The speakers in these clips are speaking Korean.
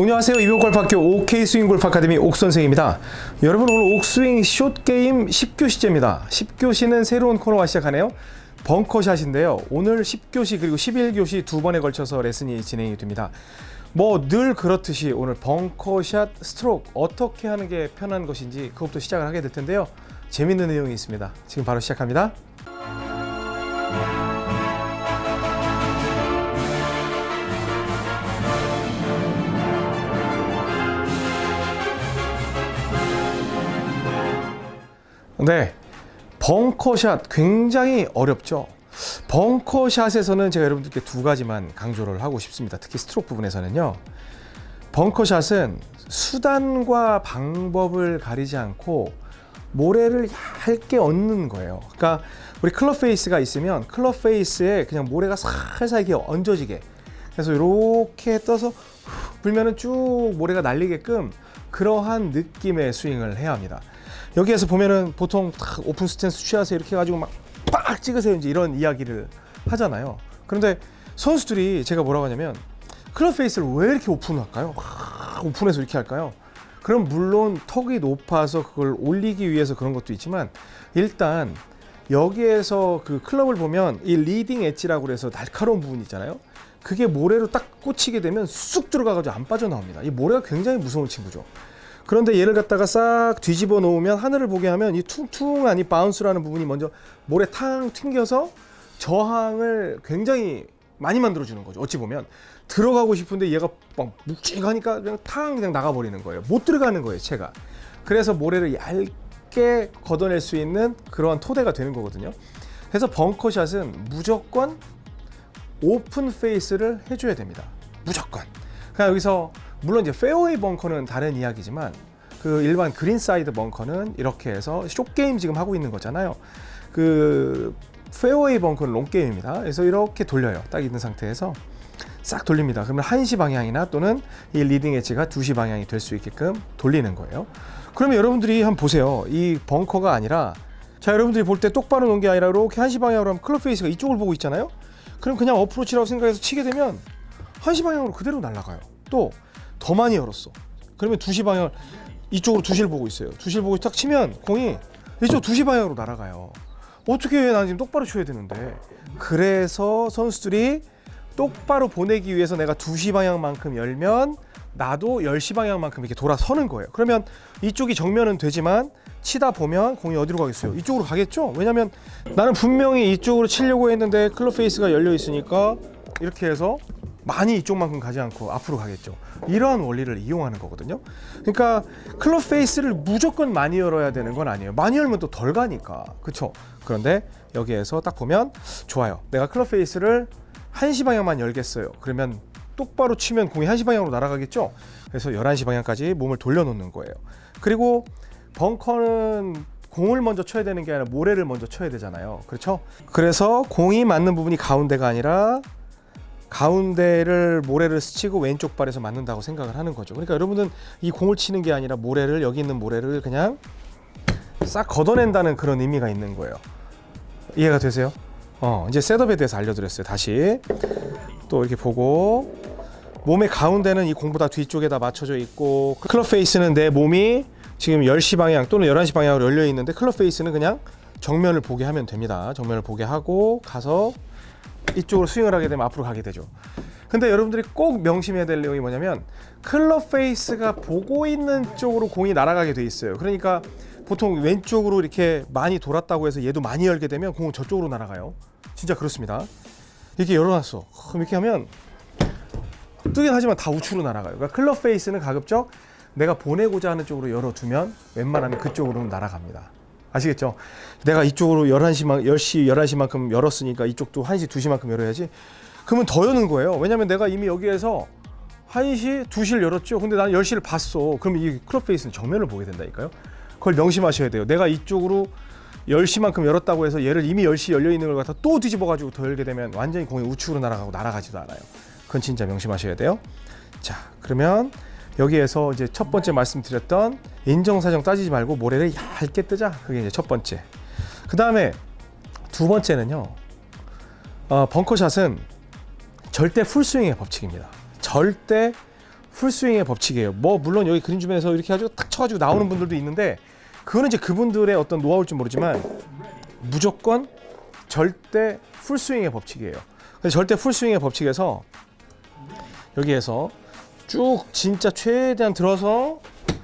안녕하세요. 이병골프학교 OK스윙골프 아카데미 옥선생입니다. 여러분, 오늘 옥스윙 숏게임 10교시째입니다. 10교시는 새로운 코너가 시작하네요. 벙커샷인데요. 오늘 10교시 그리고 11교시 두 번에 걸쳐서 레슨이 진행이 됩니다. 뭐 늘 그렇듯이 오늘 벙커샷 스트로크 어떻게 하는 게 편한 것인지 그것부터 시작을 하게 될 텐데요. 재밌는 내용이 있습니다. 지금 바로 시작합니다. 네, 벙커샷 굉장히 어렵죠. 벙커샷에서는 제가 여러분들께 두 가지만 강조를 하고 싶습니다. 특히 스트로크 부분에서는요. 벙커샷은 수단과 방법을 가리지 않고 모래를 얇게 얹는 거예요. 그러니까 우리 클럽 페이스가 있으면 클럽 페이스에 그냥 모래가 살살 이렇게 얹어지게, 그래서 이렇게 떠서 불면은 쭉 모래가 날리게끔 그러한 느낌의 스윙을 해야 합니다. 여기에서 보면은 보통 딱 오픈 스탠스 취하세요 이렇게 해가지고 막 빡 찍으세요 이제 이런 이야기를 하잖아요. 그런데 선수들이 제가 뭐라고 하냐면 클럽 페이스를 왜 이렇게 오픈할까요? 오픈해서 이렇게 할까요? 그럼 물론 턱이 높아서 그걸 올리기 위해서 그런 것도 있지만, 일단 여기에서 그 클럽을 보면 이 리딩 엣지라고 그래서 날카로운 부분이 있잖아요. 그게 모래로 딱 꽂히게 되면 쑥 들어가가지고 안 빠져나옵니다. 이 모래가 굉장히 무서운 친구죠. 그런데 얘를 갖다가 싹 뒤집어 놓으면, 하늘을 보게 하면 이 퉁퉁한 이 바운스라는 부분이 먼저 모래 탕 튕겨서 저항을 굉장히 많이 만들어주는 거죠. 어찌 보면 들어가고 싶은데 얘가 막 묵직하니까 그냥 나가버리는 거예요. 못 들어가는 거예요, 채가. 그래서 모래를 얇게 걷어낼 수 있는 그러한 토대가 되는 거거든요. 그래서 벙커샷은 무조건 오픈 페이스를 해줘야 됩니다. 무조건. 그러니까 여기서 물론 이제 페어웨이 벙커는 다른 이야기지만, 그 일반 그린 사이드 벙커는 이렇게 해서 숏게임 지금 하고 있는 거잖아요. 그 페어웨이 벙커는 롱게임입니다. 그래서 이렇게 돌려요. 딱 있는 상태에서 싹 돌립니다. 그러면 1시 방향이나 또는 이 리딩 엣지가 2시 방향이 될 수 있게끔 돌리는 거예요. 그러면 여러분들이 한번 보세요. 이 벙커가 아니라, 자, 여러분들이 볼 때 똑바로 놓은 게 아니라 이렇게 1시 방향으로 하면 클럽 페이스가 이쪽을 보고 있잖아요. 그럼 그냥 어프로치라고 생각해서 치게 되면 1시 방향으로 그대로 날아가요. 또 더 많이 열었어. 그러면 2시 방향, 이쪽으로 2시를 보고 있어요. 2시를 보고 딱 치면 공이 이쪽 2시 방향으로 날아가요. 어떻게 해? 난 지금 똑바로 쳐야 되는데. 그래서 선수들이 똑바로 보내기 위해서 내가 2시 방향만큼 열면 나도 10시 방향만큼 이렇게 돌아서는 거예요. 그러면 이쪽이 정면은 되지만 치다 보면 공이 어디로 가겠어요? 이쪽으로 가겠죠? 왜냐면 나는 분명히 이쪽으로 치려고 했는데 클럽 페이스가 열려 있으니까 이렇게 해서 많이 이쪽만큼 가지 않고 앞으로 가겠죠. 이러한 원리를 이용하는 거거든요. 그러니까 클럽 페이스를 무조건 많이 열어야 되는 건 아니에요. 많이 열면 또 덜 가니까. 그렇죠? 그런데 여기에서 딱 보면 좋아요. 내가 클럽 페이스를 1시 방향만 열겠어요. 그러면 똑바로 치면 공이 1시 방향으로 날아가겠죠? 그래서 11시 방향까지 몸을 돌려놓는 거예요. 그리고 벙커는 공을 먼저 쳐야 되는 게 아니라 모래를 먼저 쳐야 되잖아요. 그렇죠? 그래서 공이 맞는 부분이 가운데가 아니라 가운데를 모래를 스치고 왼쪽 발에서 맞는다고 생각을 하는 거죠. 그러니까 여러분은 이 공을 치는 게 아니라 모래를, 여기 있는 모래를 그냥 싹 걷어낸다는 그런 의미가 있는 거예요. 이해가 되세요? 이제 셋업에 대해서 알려드렸어요. 다시 또 이렇게 보고, 몸의 가운데는 이 공보다 뒤쪽에다 맞춰져 있고, 클럽 페이스는 내 몸이 지금 10시 방향 또는 11시 방향으로 열려 있는데, 클럽 페이스는 그냥 정면을 보게 하면 됩니다. 정면을 보게 하고 가서 이쪽으로 스윙을 하게 되면 앞으로 가게 되죠. 근데 여러분들이 꼭 명심해야 될 내용이 뭐냐면, 클럽 페이스가 보고 있는 쪽으로 공이 날아가게 돼 있어요. 그러니까 보통 왼쪽으로 이렇게 많이 돌았다고 해서 얘도 많이 열게 되면 공은 저쪽으로 날아가요. 진짜 그렇습니다. 이렇게 열어놨어. 이렇게 하면 뜨긴 하지만 다 우측으로 날아가요. 그러니까 클럽 페이스는 가급적 내가 보내고자 하는 쪽으로 열어두면 웬만하면 그쪽으로는 날아갑니다. 아시겠죠? 내가 이쪽으로 10시, 11시만큼 열었으니까 이쪽도 1시, 2시만큼 열어야지. 그러면 더 여는 거예요. 왜냐면 내가 이미 여기에서 1시, 2시를 열었죠. 근데 나는 10시를 봤어. 그럼 이 클럽 페이스는 정면을 보게 된다니까요. 그걸 명심하셔야 돼요. 내가 이쪽으로 10시만큼 열었다고 해서 얘를 이미 10시 열려 있는 걸 갖다 또 뒤집어가지고 더 열게 되면 완전히 공이 우측으로 날아가고 날아가지도 않아요. 그건 진짜 명심하셔야 돼요. 자, 그러면 여기에서 이제 첫 번째 말씀드렸던 인정사정 따지지 말고 모래를 얇게 뜨자. 그게 이제 첫 번째. 그 다음에 두 번째는요. 벙커샷은 절대 풀스윙의 법칙입니다. 절대 풀스윙의 법칙이에요. 뭐 물론 여기 그린 주변에서 이렇게 해가지고 탁 쳐가지고 나오는 분들도 있는데 그거는 이제 그분들의 어떤 노하우일지 모르지만 무조건 절대 풀스윙의 법칙이에요. 그래서 절대 풀스윙의 법칙에서 여기에서 쭉 진짜 최대한 들어서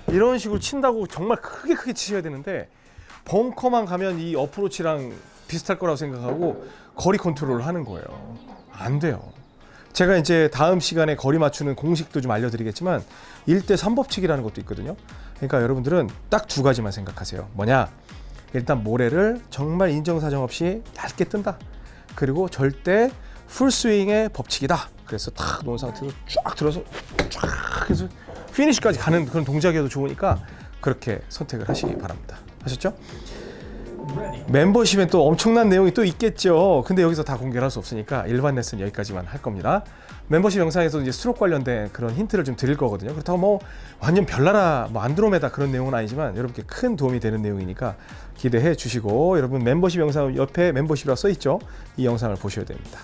이런 식으로 친다고 정말 크게 치셔야 되는데 벙커만 가면 이 어프로치랑 비슷할 거라고 생각하고 거리 컨트롤을 하는 거예요. 안 돼요. 제가 이제 다음 시간에 거리 맞추는 공식도 좀 알려드리겠지만 1대3 법칙이라는 것도 있거든요. 그러니까 여러분들은 딱 두 가지만 생각하세요. 뭐냐? 일단 모래를 정말 인정사정 없이 얇게 뜬다. 그리고 절대 풀스윙의 법칙이다. 그래서 탁 놓은 상태에서 쫙 들어서 쫙 해서 피니시까지 가는 그런 동작이어도 좋으니까 그렇게 선택을 하시기 바랍니다. 아셨죠? 멤버십엔 또 엄청난 내용이 또 있겠죠. 근데 여기서 다 공개를 할 수 없으니까 일반 레슨 여기까지만 할 겁니다. 멤버십 영상에서 이제 스트로크 관련된 그런 힌트를 좀 드릴 거거든요. 그렇다고 뭐 완전 별나라 뭐 안드로메다 그런 내용은 아니지만 여러분께 큰 도움이 되는 내용이니까 기대해 주시고 여러분 멤버십 영상 옆에 멤버십이라고 써 있죠. 이 영상을 보셔야 됩니다.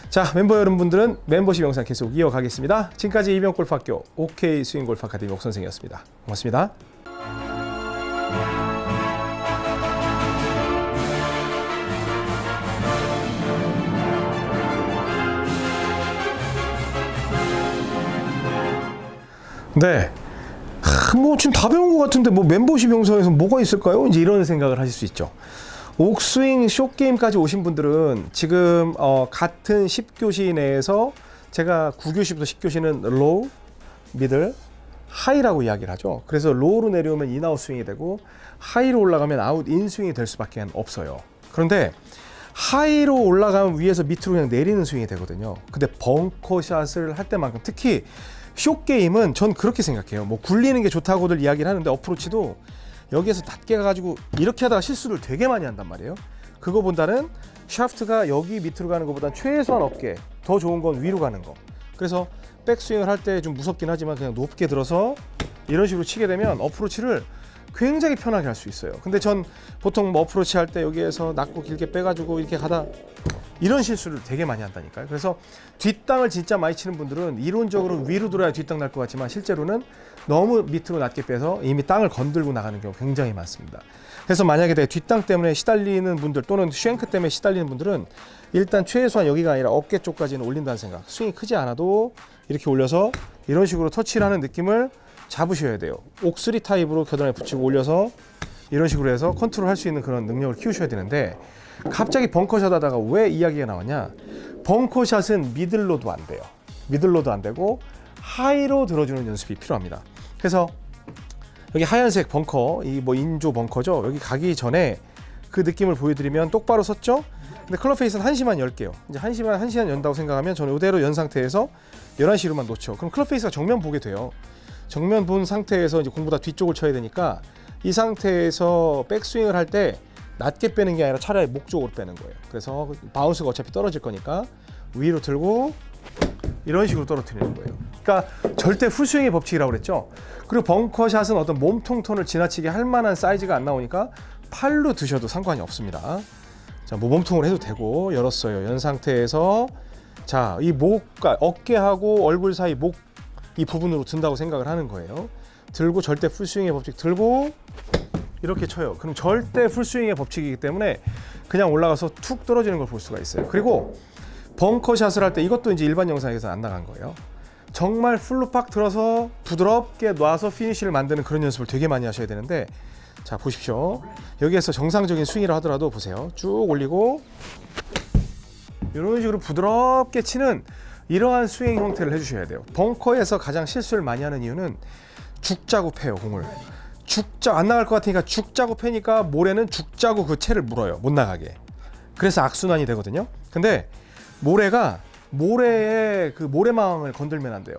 자, 멤버 여러분들은 멤버십 영상 계속 이어가겠습니다. 지금까지 이병골프학교 OK 스윙골프 아카데미 옥선생이었습니다. 고맙습니다. 네. 뭐 지금 다 배운 것 같은데 뭐 멤버십 영상에서 뭐가 있을까요? 이제 이런 생각을 하실 수 있죠. 옥스윙 숏게임까지 오신 분들은 지금 같은 10교시 내에서 제가 9교시부터 10교시는 로우, 미들, 하이라고 이야기를 하죠. 그래서 로우로 내려오면 인아웃 스윙이 되고 하이로 올라가면 아웃 인 스윙이 될 수밖에 없어요. 그런데 하이로 올라가면 위에서 밑으로 그냥 내리는 스윙이 되거든요. 근데 벙커샷을 할 때만큼 특히 숏게임은 전 그렇게 생각해요. 뭐 굴리는 게 좋다고들 이야기를 하는데 어프로치도 여기에서 낮게 가가지고 이렇게 하다가 실수를 되게 많이 한단 말이에요. 그거보다는 샤프트가 여기 밑으로 가는 것보다 최소한 어깨 더 좋은 건 위로 가는 거. 그래서 백스윙을 할 때 좀 무섭긴 하지만 그냥 높게 들어서 이런 식으로 치게 되면 어프로치를 굉장히 편하게 할 수 있어요. 근데 전 보통 뭐 어프로치 할 때 여기에서 낮고 길게 빼가지고 이렇게 가다 이런 실수를 되게 많이 한다니까요. 그래서 뒷땅을 진짜 많이 치는 분들은 이론적으로 위로 들어야 뒷땅 날 것 같지만 실제로는 너무 밑으로 낮게 빼서 이미 땅을 건들고 나가는 경우 굉장히 많습니다. 그래서 만약에 내 뒷땅 때문에 시달리는 분들 또는 쉔크 때문에 시달리는 분들은 일단 최소한 여기가 아니라 어깨 쪽까지는 올린다는 생각. 스윙이 크지 않아도 이렇게 올려서 이런 식으로 터치를 하는 느낌을 잡으셔야 돼요. 옥스리 타입으로 겨드랑이 붙이고 올려서 이런 식으로 해서 컨트롤 할 수 있는 그런 능력을 키우셔야 되는데 갑자기 벙커샷 하다가 왜 이야기가 나왔냐? 벙커샷은 미들로도 안 돼요. 미들로도 안 되고 하이로 들어주는 연습이 필요합니다. 그래서 여기 하얀색 벙커, 이 뭐 인조 벙커죠. 여기 가기 전에 그 느낌을 보여드리면 똑바로 섰죠? 근데 클럽 페이스는 1시만 열게요. 이제 1시간 연다고 생각하면 저는 이대로 연 상태에서 11시로만 놓죠. 그럼 클럽 페이스가 정면 보게 돼요. 정면 본 상태에서 이제 공보다 뒤쪽을 쳐야 되니까 이 상태에서 백스윙을 할 때 낮게 빼는 게 아니라 차라리 목 쪽으로 빼는 거예요. 그래서 바운스가 어차피 떨어질 거니까 위로 들고 이런 식으로 떨어뜨리는 거예요. 그러니까 절대 풀스윙의 법칙이라고 그랬죠. 그리고 벙커샷은 어떤 몸통 톤을 지나치게 할 만한 사이즈가 안 나오니까 팔로 드셔도 상관이 없습니다. 자, 뭐 몸통을 해도 되고 열었어요. 연 상태에서 자, 이 목과 어깨하고 얼굴 사이 목 이 부분으로 든다고 생각을 하는 거예요. 들고 절대 풀스윙의 법칙 들고 이렇게 쳐요. 그럼 절대 풀스윙의 법칙이기 때문에 그냥 올라가서 툭 떨어지는 걸 볼 수가 있어요. 그리고 벙커샷을 할 때 이것도 이제 일반 영상에서 안 나간 거예요. 정말 풀로 팍 들어서 부드럽게 놔서 피니쉬를 만드는 그런 연습을 되게 많이 하셔야 되는데 자, 보십시오. 여기에서 정상적인 스윙이라 하더라도 보세요. 쭉 올리고 이런 식으로 부드럽게 치는 이러한 스윙 형태를 해주셔야 돼요. 벙커에서 가장 실수를 많이 하는 이유는 죽자고 패요, 공을. 안 나갈 것 같으니까 죽자고 패니까 모래는 죽자고 그 채를 물어요. 못 나가게. 그래서 악순환이 되거든요. 근데 모래의 그 모래마왕을 건들면 안 돼요.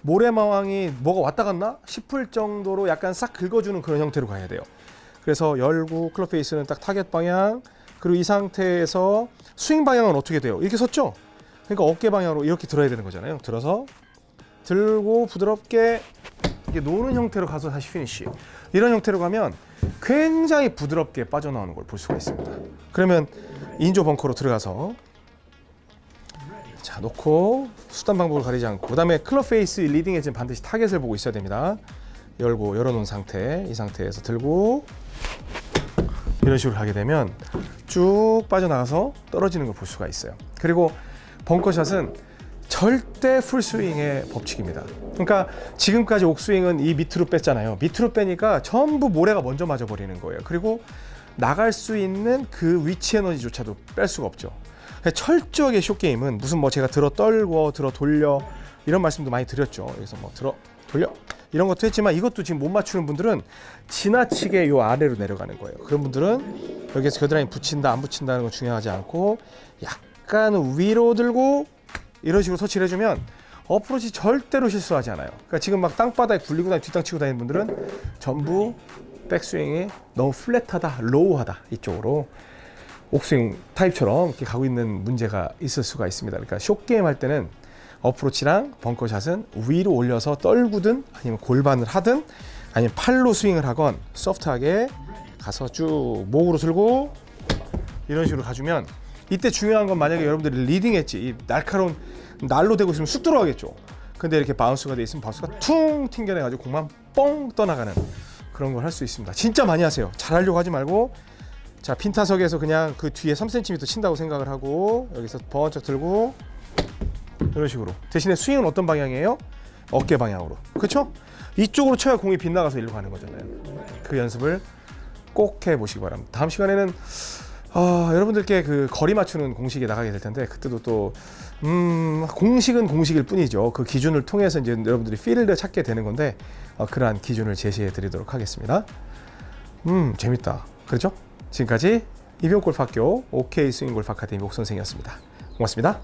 모래마왕이 뭐가 왔다 갔나 싶을 정도로 약간 싹 긁어주는 그런 형태로 가야 돼요. 그래서 열고 클럽 페이스는 딱 타겟 방향, 그리고 이 상태에서 스윙 방향은 어떻게 돼요? 이렇게 섰죠? 그러니까 어깨 방향으로 이렇게 들어야 되는 거잖아요. 들어서 들고 부드럽게 이렇게 노는 형태로 가서 다시 피니쉬. 이런 형태로 가면 굉장히 부드럽게 빠져나오는 걸 볼 수가 있습니다. 그러면 인조 벙커로 들어가서 자, 놓고 수단 방법을 가리지 않고, 그다음에 클럽 페이스 리딩 엣지는 반드시 타겟을 보고 있어야 됩니다. 열어놓은 상태, 이 상태에서 들고 이런 식으로 하게 되면 쭉 빠져나가서 떨어지는 걸 볼 수가 있어요. 그리고 벙커샷은 절대 풀스윙의 법칙입니다. 그러니까 지금까지 옥스윙은 이 밑으로 뺐잖아요. 밑으로 빼니까 전부 모래가 먼저 맞아버리는 거예요. 그리고 나갈 수 있는 그 위치 에너지조차도 뺄 수가 없죠. 철저하게 숏게임은 무슨 뭐 제가 들어 떨고 들어 돌려 이런 말씀도 많이 드렸죠. 그래서 뭐 들어 돌려 이런 것도 했지만, 이것도 지금 못 맞추는 분들은 지나치게 요 아래로 내려가는 거예요. 그런 분들은 여기에서 겨드랑이 붙인다 안 붙인다는 건 중요하지 않고 약간 위로 들고 이런 식으로 터치를 해주면 어프로치 절대로 실수하지 않아요. 그러니까 지금 막 땅바닥에 굴리고 다니고 뒷땅 치고 다니는 분들은 전부 백스윙이 너무 플랫하다, 로우하다, 이쪽으로 옥스윙 타입처럼 이렇게 가고 있는 문제가 있을 수가 있습니다. 그러니까 숏게임 할 때는 어프로치랑 벙커샷은 위로 올려서 떨구든 아니면 골반을 하든 아니면 팔로 스윙을 하건 소프트하게 가서 쭉 목으로 들고 이런 식으로 가주면, 이때 중요한 건 만약에 여러분들이 리딩 엣지, 이 날카로운 날로 되고 있으면 쑥 들어가겠죠. 근데 이렇게 바운스가 돼 있으면 바운스가 퉁 튕겨내가지고 공만 뻥 떠나가는 그런 걸 할 수 있습니다. 진짜 많이 하세요. 잘하려고 하지 말고, 자, 핀 타석에서 그냥 그 뒤에 3cm 친다고 생각을 하고 여기서 번쩍 들고 이런 식으로. 대신에 스윙은 어떤 방향이에요? 어깨 방향으로. 그렇죠? 이쪽으로 쳐야 공이 빗나가서 일로 가는 거잖아요. 그 연습을 꼭 해보시기 바랍니다. 다음 시간에는 여러분들께 그 거리 맞추는 공식에 나가게 될 텐데, 그때도 또 공식은 공식일 뿐이죠. 그 기준을 통해서 이제 여러분들이 필을 찾게 되는 건데, 그러한 기준을 제시해 드리도록 하겠습니다. 재밌다. 그렇죠? 지금까지 이병골프학교 OK 스윙골프 아카데미 옥선생이었습니다. 고맙습니다.